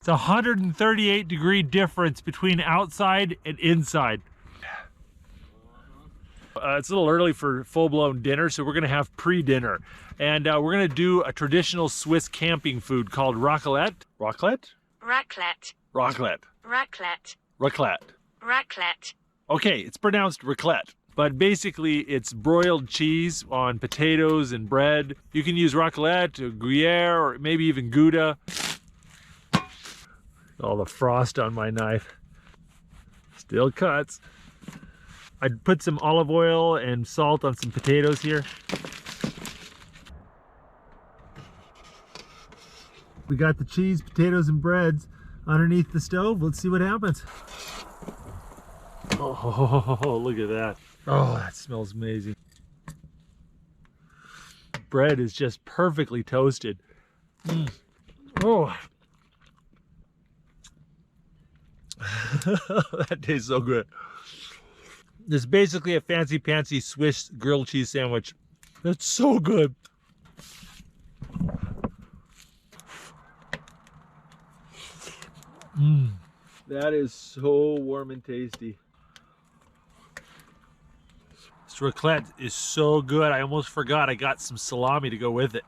It's a 138-degree difference between outside and inside. It's a little early for full-blown dinner, so we're gonna have pre-dinner. And we're gonna do a traditional Swiss camping food called raclette. Raclette? Raclette. Raclette. Raclette. Raclette. Raclette. Okay, it's pronounced raclette, but basically it's broiled cheese on potatoes and bread. You can use raclette, or Gruyere, or maybe even Gouda. All the frost on my knife. Still cuts. I'd put some olive oil and salt on some potatoes here. We got the cheese, potatoes, and breads underneath the stove. Let's see what happens. Oh, look at that. Oh, that smells amazing. Bread is just perfectly toasted. Oh. That tastes so good. This is basically a fancy-pantsy Swiss grilled cheese sandwich. That's so good. That is so warm and tasty. This raclette is so good. I almost forgot I got some salami to go with it.